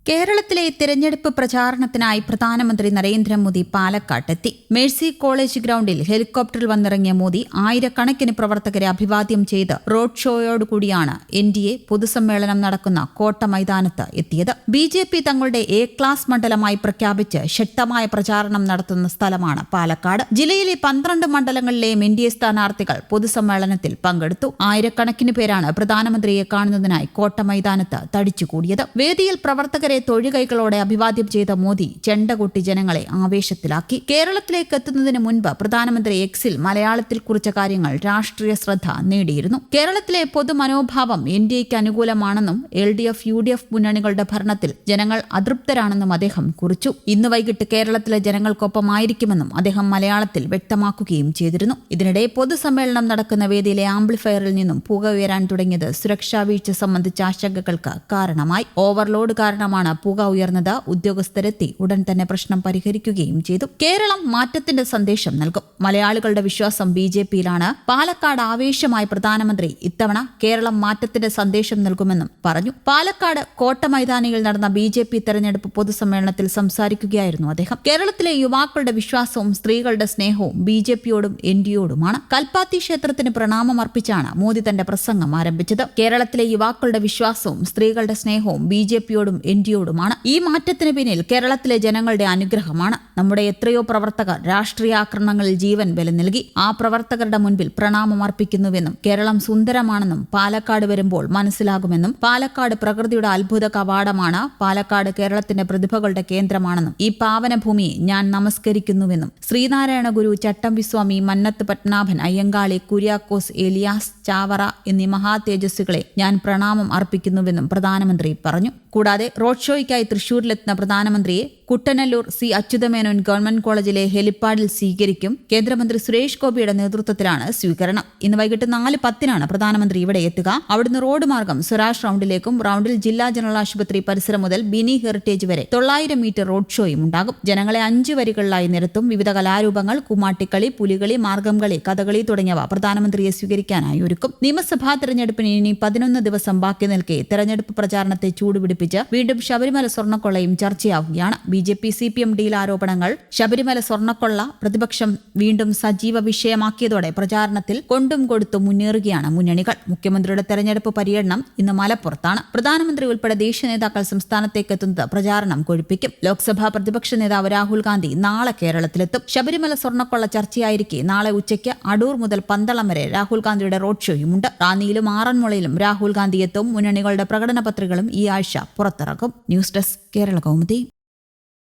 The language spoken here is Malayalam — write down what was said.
കേരളത്തിലെ തിരഞ്ഞെടുപ്പ് പ്രചാരണത്തിനായി പ്രധാനമന്ത്രി നരേന്ദ്രമോദി പാലക്കാട്ടെത്തി. മേഴ്സി കോളേജ് ഗ്രൌണ്ടിൽ ഹെലികോപ്റ്ററിൽ വന്നിറങ്ങിയ മോദി ആയിരക്കണക്കിന് പ്രവർത്തകരെ അഭിവാദ്യം ചെയ്ത് റോഡ് ഷോയോടുകൂടിയാണ് NDA പൊതുസമ്മേളനം നടക്കുന്ന കോട്ട മൈതാനത്ത് എത്തിയത്. BJP തങ്ങളുടെ A ക്ലാസ് മണ്ഡലമായി പ്രഖ്യാപിച്ച് ശക്തമായ പ്രചാരണം നടത്തുന്ന സ്ഥലമാണ് പാലക്കാട്. ജില്ലയിലെ 12 മണ്ഡലങ്ങളിലെയും NDA സ്ഥാനാർത്ഥികൾ പൊതുസമ്മേളനത്തിൽ പങ്കെടുത്തു. ആയിരക്കണക്കിന് പേരാണ് പ്രധാനമന്ത്രിയെ കാണുന്നതിനായി കോട്ട മൈതാനത്ത് തടിച്ചുകൂടിയത്. വേദിയിൽ പ്രവർത്തകരെ തൊഴുകൈകളോടെ അഭിവാദ്യം ചെയ്ത മോദി ചെണ്ടകൊട്ടി ജനങ്ങളെ ആവേശത്തിലാക്കി. കേരളത്തിലേക്ക് എത്തുന്നതിന് മുൻപ് പ്രധാനമന്ത്രി എക്സിൽ മലയാളത്തിൽ കുറിച്ച കാര്യങ്ങൾ രാഷ്ട്രീയ ശ്രദ്ധ നേടിയിരുന്നു. കേരളത്തിലെ പൊതുമനോഭാവം NDAയ്ക്ക് അനുകൂലമാണെന്നും LDF UDF മുന്നണികളുടെ ഭരണത്തിൽ ജനങ്ങൾ അതൃപ്തരാണെന്നും അദ്ദേഹം കുറിച്ചു. ഇന്ന് വൈകിട്ട് കേരളത്തിലെ ജനങ്ങൾക്കൊപ്പമായിരിക്കുമെന്നും അദ്ദേഹം മലയാളത്തിൽ വ്യക്തമാക്കുകയും ചെയ്തിരുന്നു. ഇതിനിടെ പൊതുസമ്മേളനം നടക്കുന്ന വേദിയിലെ ആംപ്ലിഫയറിൽ നിന്നും പുക ഉയരാൻ തുടങ്ങിയത് സുരക്ഷാ വീഴ്ച സംബന്ധിച്ച ആശങ്കകൾക്ക് കാരണമായി. ഓവർലോഡ് കാരണമാണ് പുക ഉയർന്നത്. ഉദ്യോഗസ്ഥരെത്തി ഉടൻ തന്നെ പ്രശ്നം പരിഹരിക്കുകയും ചെയ്തു. കേരളം മാറ്റത്തിന്റെ സന്ദേശം നൽകും. മലയാളികളുടെ വിശ്വാസം BJPയിലാണ്. പാലക്കാട് ആവേശമായി പ്രധാനമന്ത്രി ഇത്തവണ കേരളം മാറ്റത്തിന്റെ സന്ദേശം നൽകുമെന്നും പറഞ്ഞു. പാലക്കാട് കോട്ട മൈതാനിയിൽ നടന്ന BJP തെരഞ്ഞെടുപ്പ് പൊതുസമ്മേളനത്തിൽ സംസാരിക്കുകയായിരുന്നു അദ്ദേഹം. കേരളത്തിലെ യുവാക്കളുടെ വിശ്വാസവും സ്ത്രീകളുടെ സ്നേഹവും BJPയോടും NDAയോടുമാണ്. കൽപ്പാത്തി ക്ഷേത്രത്തിന് പ്രണാമം അർപ്പിച്ചാണ് മോദി തന്റെ പ്രസംഗം ആരംഭിച്ചത്. കേരളത്തിലെ യുവാക്കളുടെ വിശ്വാസവും സ്ത്രീകളുടെ സ്നേഹവും BJPയോടും NDAയോടുമാണ്. ഈ മാറ്റത്തിന് പിന്നിൽ കേരളത്തിലെ ജനങ്ങളുടെ അനുഗ്രഹമാണ്. നമ്മുടെ എത്രയോ പ്രവർത്തകർ രാഷ്ട്രീയ ആക്രമണങ്ങളിൽ ജീവൻ ബലി നൽകി. ആ പ്രവർത്തകരുടെ മുൻപിൽ പ്രണാമം അർപ്പിക്കുന്നുവെന്നും കേരളം സുന്ദരമാണെന്നും പാലക്കാട് വരുമ്പോൾ മനസ്സിലാകുമെന്നും പാലക്കാട് പ്രകൃതിയുടെ അത്ഭുത കവാടമാണ്, പാലക്കാട് കേരളത്തിന്റെ പ്രതിഭകളുടെ കേന്ദ്രമാണെന്നും ഈ പാവന ഭൂമിയെ ഞാൻ നമസ്കരിക്കുന്നുവെന്നും ശ്രീനാരായണ ഗുരു, ചട്ടമ്പിസ്വാമി, മന്നത്ത് പത്മനാഭൻ, അയ്യങ്കാളി, കുര്യാക്കോസ്, എലിയാസ്, ചാവറ എന്നീ മഹാതേജസ്വികളെ ഞാൻ പ്രണാമം അർപ്പിക്കുന്നുവെന്നും പ്രധാനമന്ത്രി പറഞ്ഞു. കൂടാതെ റോഡ് ഷോയ്ക്കായി തൃശൂരിലെത്തുന്ന പ്രധാനമന്ത്രിയെ കുട്ടനല്ലൂർ C അച്യുതമേനോൻ ഗവൺമെന്റ് കോളേജിലെ ഹെലിപ്പാഡിൽ സ്വീകരിക്കും. കേന്ദ്രമന്ത്രി സുരേഷ് ഗോപിയുടെ നേതൃത്വത്തിലാണ് സ്വീകരണം. ഇന്ന് വൈകിട്ട് 4:10 പ്രധാനമന്ത്രി ഇവിടെ എത്തുക. അവിടുന്ന് റോഡ് മാർഗം സ്വരാജ് റൌണ്ടിലേക്കും റൌണ്ടിൽ ജില്ലാ ജനറൽ ആശുപത്രി പരിസരം മുതൽ ബിനി ഹെറിറ്റേജ് വരെ 900 മീറ്റർ റോഡ് ഷോയും ഉണ്ടാകും. ജനങ്ങളെ 5 വരികളിലായി നിരത്തും. വിവിധ കലാരൂപങ്ങൾ, കുമ്മാട്ടിക്കളി, പുലികളി, മാർഗംകളി, കഥകളി തുടങ്ങിയവ പ്രധാനമന്ത്രിയെ സ്വീകരിക്കാനായി ഒരുക്കും. നിയമസഭാ തെരഞ്ഞെടുപ്പിന് ഇനി 11 ദിവസം ബാക്കി നിൽക്കെ തെരഞ്ഞെടുപ്പ് പ്രചാരണത്തെ ചൂടുപിടിപ്പിച്ച് വീണ്ടും ശബരിമല സ്വർണ്ണക്കൊള്ളയും ചർച്ചയാവുകയാണ്. BJP CPM ഡീൽ ആരോപണങ്ങൾ, ശബരിമല സ്വർണ്ണക്കൊള്ള പ്രതിപക്ഷം വീണ്ടും സജീവ വിഷയമാക്കിയതോടെ പ്രചാരണത്തിൽ കൊണ്ടും കൊടുത്തും മുന്നേറുകയാണ് മുന്നണികൾ. മുഖ്യമന്ത്രിയുടെ തെരഞ്ഞെടുപ്പ് പര്യടനം ഇന്ന് മലപ്പുറത്താണ്. പ്രധാനമന്ത്രി ഉൾപ്പെടെ ദേശീയ നേതാക്കൾ സംസ്ഥാനത്തേക്ക് എത്തുന്നത് പ്രചാരണം കൊഴുപ്പിക്കും. ലോക്സഭാ പ്രതിപക്ഷ നേതാവ് രാഹുൽ ഗാന്ധി നാളെ കേരളത്തിലെത്തും. ശബരിമല സ്വർണ്ണക്കൊള്ള ചർച്ചയായിരിക്കെ നാളെ ഉച്ചയ്ക്ക് അടൂർ മുതൽ പന്തളം വരെ രാഹുൽ ഗാന്ധിയുടെ റോഡ് ഷോയുമുണ്ട്. റാന്നിയിലും ആറന്മുളയിലും രാഹുൽ ഗാന്ധി എത്തും. മുന്നണികളുടെ പ്രകടന പത്രികകളും ഈ ആഴ്ച പുറത്തിറക്കും. News desk Kerala Kaumudi.